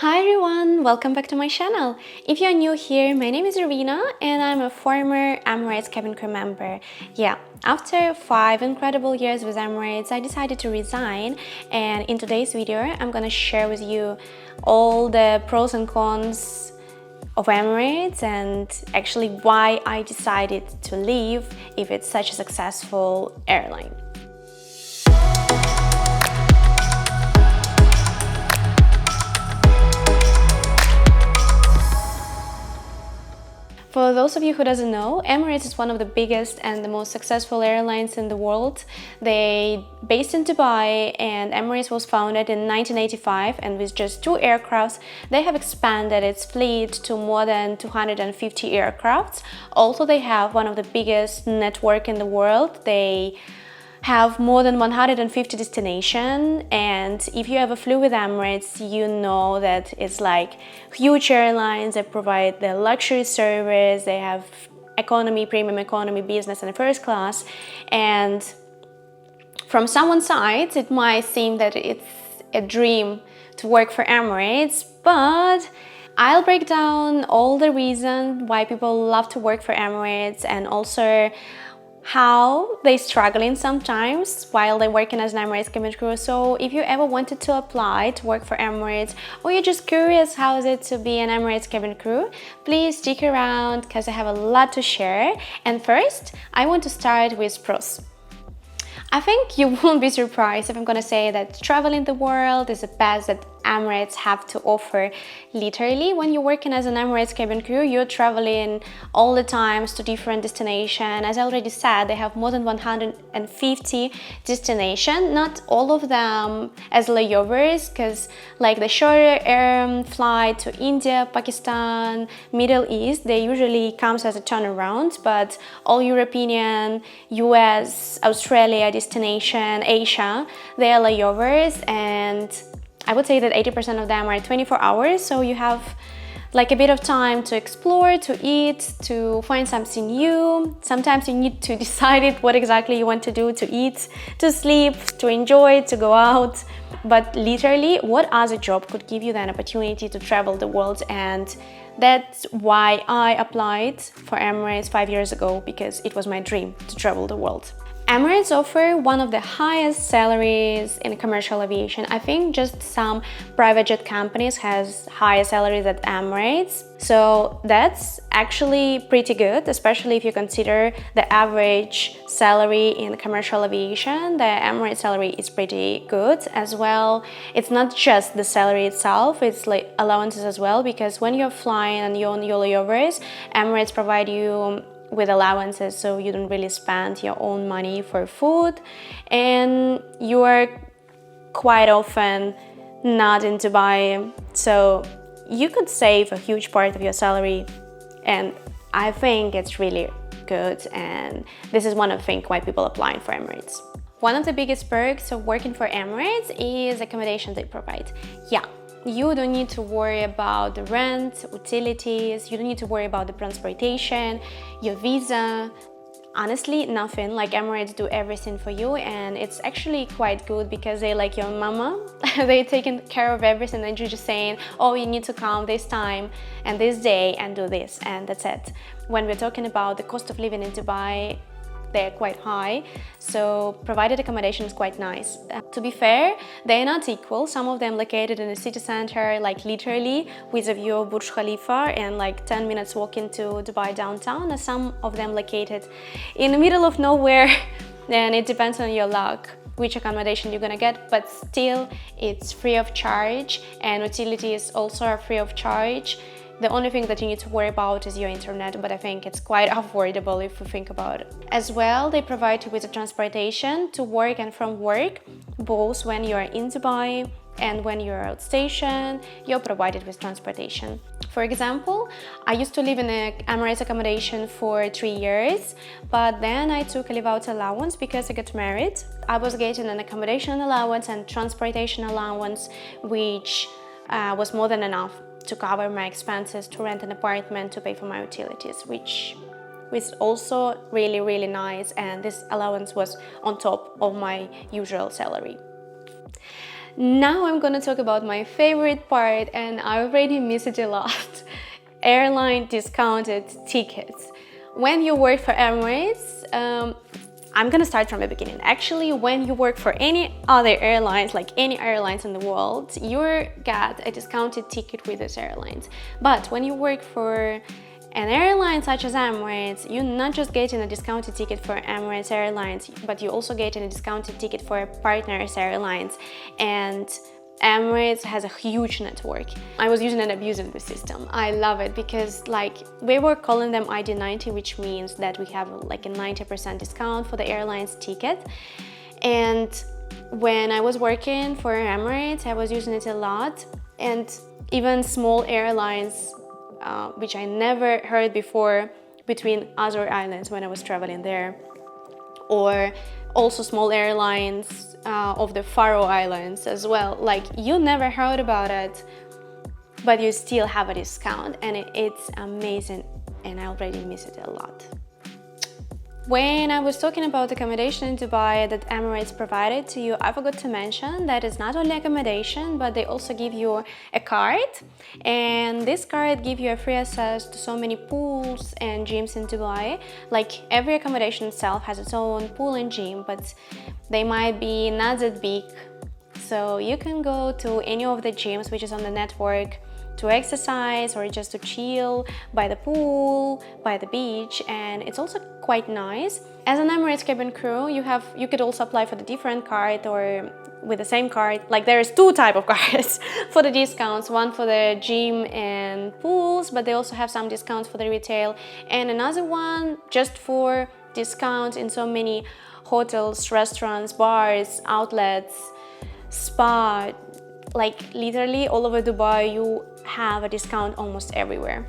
Hi everyone, welcome back to my channel. If you're new here, my name is Irina and I'm a former Emirates Cabin Crew member. Yeah, after 5 incredible years with Emirates, I decided to resign, and in today's video, I'm gonna share with you all the pros and cons of Emirates and actually why I decided to leave if it's such a successful airline. For those of you who doesn't know, Emirates is one of the biggest and the most successful airlines in the world. They based in Dubai, and Emirates was founded in 1985, and with just 2 aircrafts, they have expanded its fleet to more than 250 aircrafts. Also, they have one of the biggest network in the world. They have more than 150 destinations, and if you ever flew with Emirates, you know that it's like huge airlines that provide the luxury service. They have economy, premium economy, business, and first class. And from someone's side, it might seem that it's a dream to work for Emirates, but I'll break down all the reasons why people love to work for Emirates, and also how they're struggling sometimes while they're working as an Emirates Cabin Crew. So if you ever wanted to apply to work for Emirates, or you're just curious how is it to be an Emirates Cabin Crew, please stick around because I have a lot to share. And first, I want to start with pros. I think you won't be surprised if I'm gonna say that traveling the world is the best that Emirates have to offer. Literally, when you're working as an Emirates Cabin Crew, you're traveling all the times to different destinations. As I already said, they have more than 150 destinations, not all of them as layovers, because like the shorter flight to India, Pakistan, Middle East, they usually comes as a turnaround, but all European, US, Australia destination, Asia, they are layovers, and I would say that 80% of them are 24 hours, so you have like a bit of time to explore, to eat, to find something new. Sometimes you need to decide what exactly you want to do, to eat, to sleep, to enjoy, to go out. But literally, what other job could give you that opportunity to travel the world? And that's why I applied for Emirates 5 years ago, because it was my dream to travel the world. Emirates offer one of the highest salaries in commercial aviation. I think just some private jet companies has higher salaries than Emirates. So that's actually pretty good, especially if you consider the average salary in commercial aviation. The Emirates salary is pretty good as well. It's not just the salary itself, it's like allowances as well, because when you're flying and you're on your layovers, Emirates provide you with allowances, so you don't really spend your own money for food, and you are quite often not in Dubai, so you could save a huge part of your salary, and I think it's really good, and this is one of the things why people apply for Emirates. One of the biggest perks of working for Emirates is accommodation they provide. Yeah, you don't need to worry about the rent, utilities, you don't need to worry about the transportation, your visa. Honestly, nothing. Like, Emirates do everything for you, and it's actually quite good because they like your mama. They're taking care of everything, and you're just saying, oh, you need to come this time and this day and do this, and that's it. When we're talking about the cost of living in Dubai, they're quite high, so provided accommodation is quite nice. To be fair, they're not equal. Some of them located in the city center, like literally with a view of Burj Khalifa and like 10 minutes walk into Dubai downtown, and some of them located in the middle of nowhere. And it depends on your luck which accommodation you're gonna get, but still it's free of charge, and utilities also are free of charge. The only thing that you need to worry about is your internet, but I think it's quite affordable if you think about it. As well, they provide you with the transportation to work and from work, both when you're in Dubai and when you're outstation, you're provided with transportation. For example, I used to live in an Emirates accommodation for 3 years, but then I took a live-out allowance because I got married. I was getting an accommodation allowance and transportation allowance, which was more than enough to cover my expenses, to rent an apartment, to pay for my utilities, which was also really, really nice, and this allowance was on top of my usual salary. Now I'm gonna talk about my favorite part, and I already miss it a lot. Airline discounted tickets. When you work for Emirates, I'm gonna start from the beginning. Actually, when you work for any other airlines, like any airlines in the world, you get a discounted ticket with those airlines. But when you work for an airline such as Emirates, you're not just getting a discounted ticket for Emirates Airlines, but you're also getting a discounted ticket for partners airlines. And Emirates has a huge network. I was using and abusing the system. I love it because we were calling them ID90, which means that we have like a 90% discount for the airline's ticket. And when I was working for Emirates, I was using it a lot. And even small airlines, which I never heard before, between Azure Islands when I was traveling there, or also small airlines of the Faroe Islands as well. Like, you never heard about it, but you still have a discount, and it's amazing, and I already miss it a lot. When I was talking about accommodation in Dubai that Emirates provided to you, I forgot to mention that it's not only accommodation, but they also give you a card, and this card gives you a free access to so many pools and gyms in Dubai. Like, every accommodation itself has its own pool and gym, but they might be not that big, so you can go to any of the gyms which is on the network to exercise or just to chill by the pool, by the beach, and it's also quite nice. As an Emirates Cabin Crew, you could also apply for the different card or with the same card. Like, there is two type of cards for the discounts, one for the gym and pools, but they also have some discounts for the retail, and another one just for discounts in so many hotels, restaurants, bars, outlets, spa. Like, literally all over Dubai, you have a discount almost everywhere.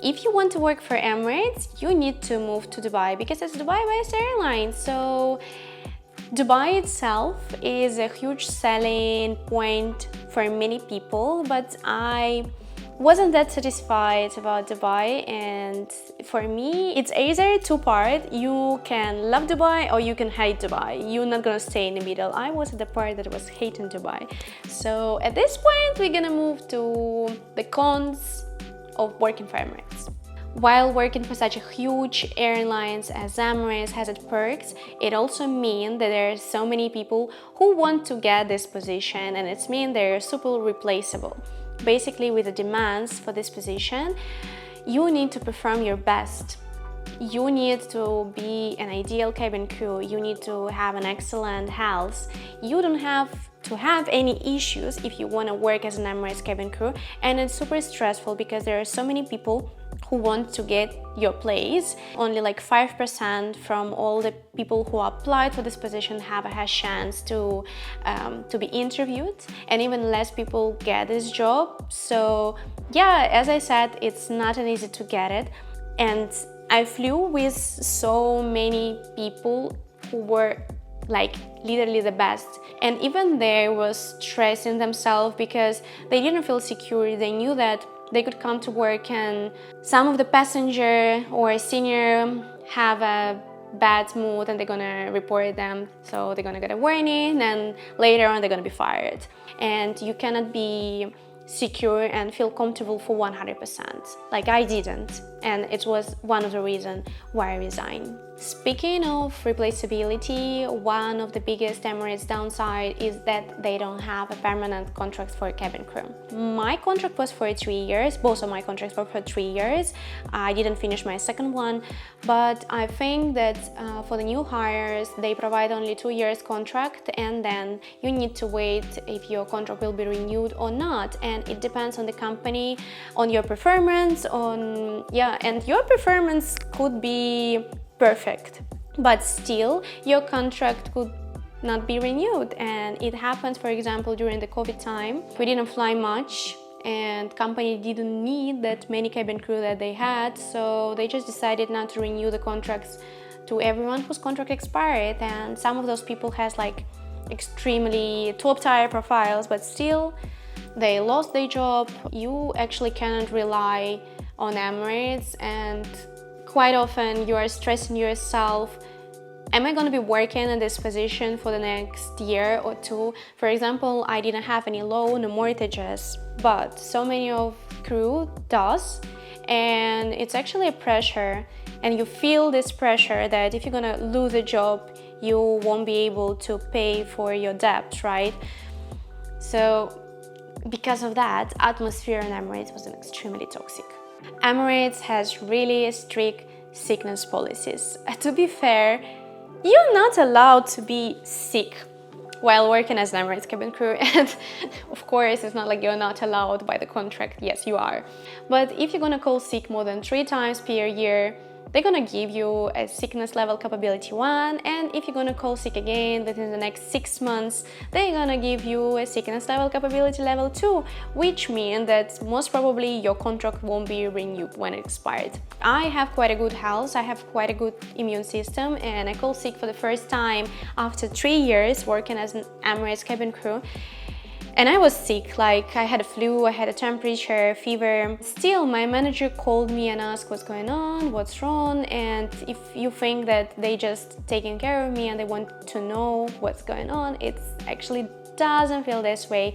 If you want to work for Emirates, you need to move to Dubai because it's Dubai-based airline. So Dubai itself is a huge selling point for many people, but I wasn't that satisfied about Dubai, and for me it's either two-part. You can love Dubai or you can hate Dubai. You're not gonna stay in the middle. I was at the part that was hating Dubai. So at this point we're gonna move to the cons of working for Emirates. While working for such a huge airlines as Emirates has its perks, it also means that there are so many people who want to get this position, and it's mean they're super replaceable. Basically, with the demands for this position, you need to perform your best. You need to be an ideal cabin crew. You need to have an excellent health. You don't have to have any issues if you want to work as an Emirates cabin crew, and it's super stressful because there are so many people who want to get your place. Only like 5% from all the people who applied for this position have a chance to be interviewed, and even less people get this job. So yeah, as I said, it's not an easy to get it, and I flew with so many people who were like literally the best, and even they was stressing themselves because they didn't feel secure. They knew that they could come to work and some of the passenger or senior have a bad mood and they're gonna report them, so they're gonna get a warning, and later on they're gonna be fired, and you cannot be secure and feel comfortable for 100%. Like, I didn't, and it was one of the reasons why I resigned. Speaking of replaceability, one of the biggest Emirates downside is that they don't have a permanent contract for a cabin crew. My contract was for 3 years. Both of my contracts were for 3 years. I didn't finish my second one, but I think that for the new hires, they provide only 2 years contract, and then you need to wait if your contract will be renewed or not, and it depends on the company, on your performance, and your performance could be perfect, but still your contract could not be renewed. And it happened, for example, during the COVID time. We didn't fly much, and company didn't need that many cabin crew that they had, so they just decided not to renew the contracts to everyone whose contract expired. And some of those people has like extremely top tier profiles, but still they lost their job. You actually cannot rely on Emirates, and quite often you are stressing yourself Am I going to be working in this position for the next year or two? For example, I didn't have any loan or mortgages, but so many of crew does, and it's actually a pressure, and you feel this pressure that if you're gonna lose a job, you won't be able to pay for your debt, right? So because of that, atmosphere in Emirates was extremely toxic. Emirates has really strict sickness policies. To be fair, you're not allowed to be sick while working as an Emirates cabin crew, and of course it's not like you're not allowed by the contract. Yes, you are. But if you're gonna call sick more than 3 times per year, they're gonna give you a sickness level capability 1, and if you're gonna call sick again within the next 6 months, they're gonna give you a sickness level capability level 2, which means that most probably your contract won't be renewed when it expired. I have quite a good health, I have quite a good immune system, and I called sick for the first time after 3 years working as an Emirates cabin crew. And I was sick, like I had a flu, I had a temperature, fever. Still, my manager called me and asked what's going on, what's wrong, and if you think that they just taking care of me and they want to know what's going on, it actually doesn't feel this way,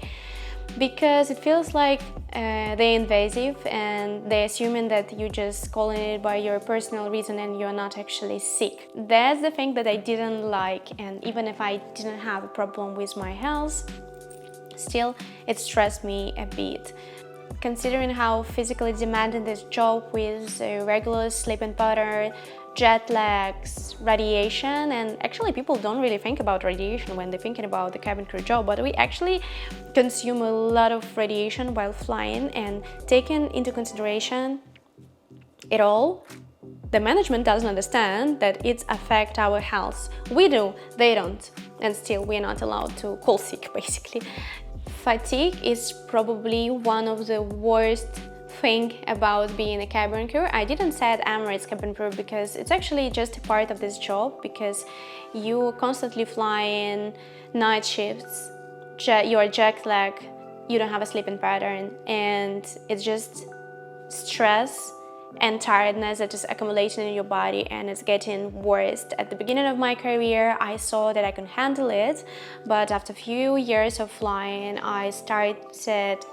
because it feels like they're invasive and they're assuming that you just calling it by your personal reason and you're not actually sick. That's the thing that I didn't like, and even if I didn't have a problem with my health, still, it stressed me a bit. Considering how physically demanding this job with regular sleeping pattern, jet lags, radiation, and actually people don't really think about radiation when they're thinking about the cabin crew job, but we actually consume a lot of radiation while flying, and taking into consideration it all, the management doesn't understand that it affects our health. We do, they don't, and still we're not allowed to call sick, basically. Fatigue is probably one of the worst thing about being a cabin crew. I didn't say Emirates cabin crew because it's actually just a part of this job, because you constantly flying night shifts, you're jet lag, you don't have a sleeping pattern, and it's just stress and tiredness that is accumulating in your body, and it's getting worse. At the beginning of my career, I saw that I could handle it, but after a few years of flying, I started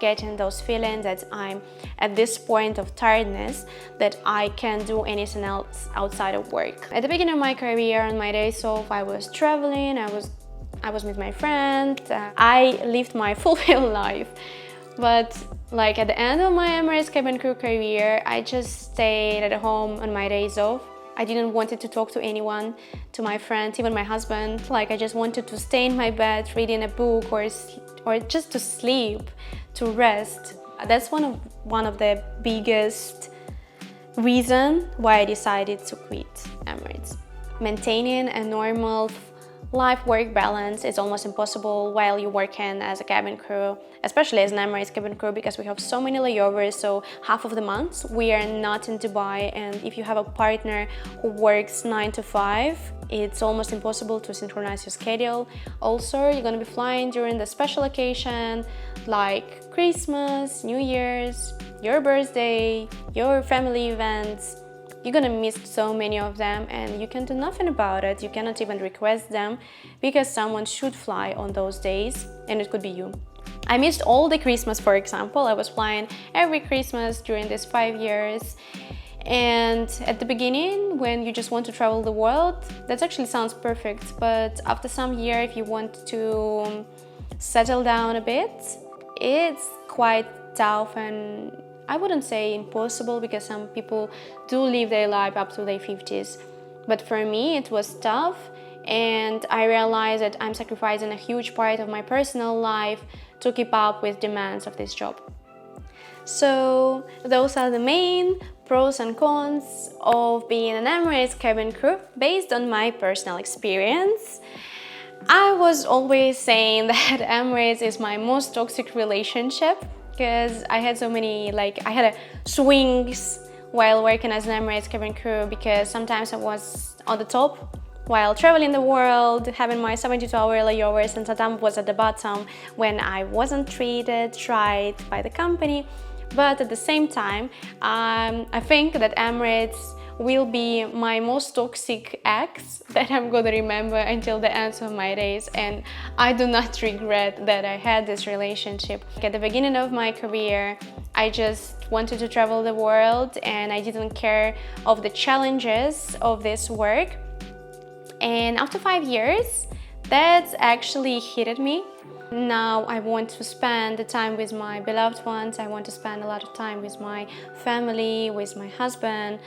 getting those feelings that I'm at this point of tiredness that I can't do anything else outside of work. At the beginning of my career, on my days off, I was traveling, I was with my friend, I lived my fulfilled life. But like at the end of my Emirates cabin crew career, I just stayed at home on my days off. I didn't want to talk to anyone, to my friends, even my husband. Like I just wanted to stay in my bed reading a book or just to sleep, to rest. That's one of the biggest reasons why I decided to quit Emirates. Maintaining a normal life-work balance is almost impossible while you're working as a cabin crew, especially as an Emirates cabin crew, because we have so many layovers. So half of the months we are not in Dubai, and if you have a partner who works 9 to 5, it's almost impossible to synchronize your schedule. Also, you're going to be flying during the special occasion like Christmas, New Year's, your birthday, your family events. You're gonna miss so many of them, and you can do nothing about it. You cannot even request them because someone should fly on those days, and it could be you. I missed all the Christmas, for example. I was flying every Christmas during these 5 years. And at the beginning, when you just want to travel the world, that actually sounds perfect. But after some year, if you want to settle down a bit, it's quite tough, and I wouldn't say impossible, because some people do live their life up to their 50s. But for me, it was tough, and I realized that I'm sacrificing a huge part of my personal life to keep up with demands of this job. So those are the main pros and cons of being an Emirates cabin crew based on my personal experience. I was always saying that Emirates is my most toxic relationship, because I had so many, I had swings while working as an Emirates cabin crew, because sometimes I was on the top while traveling the world, having my 72-hour layovers, and sometimes was at the bottom when I wasn't treated right by the company. But at the same time, I think that Emirates will be my most toxic ex that I'm gonna remember until the end of my days, and I do not regret that I had this relationship. At the beginning of my career, I just wanted to travel the world and I didn't care of the challenges of this work. And after 5 years, that actually hit me. Now I want to spend the time with my beloved ones. I want to spend a lot of time with my family, with my husband.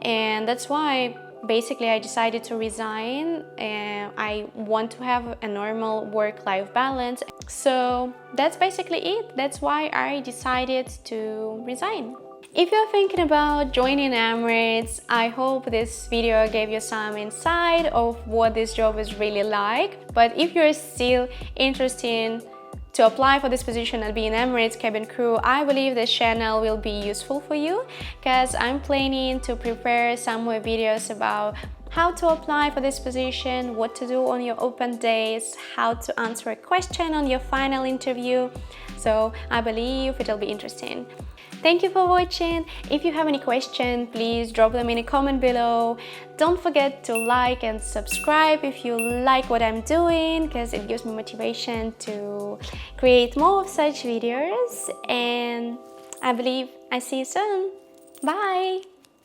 And that's why basically I decided to resign, and I want to have a normal work-life balance. So that's basically it. That's why I decided to resign. If you're thinking about joining Emirates, I hope this video gave you some insight of what this job is really like. But if you're still interested to apply for this position and be an Emirates cabin crew, I believe this channel will be useful for you, because I'm planning to prepare some more videos about how to apply for this position, what to do on your open days, how to answer a question on your final interview. So I believe it'll be interesting. Thank you for watching. If you have any questions, please drop them in a comment below. Don't forget to like and subscribe if you like what I'm doing, because it gives me motivation to create more of such videos. And I believe I see you soon. Bye!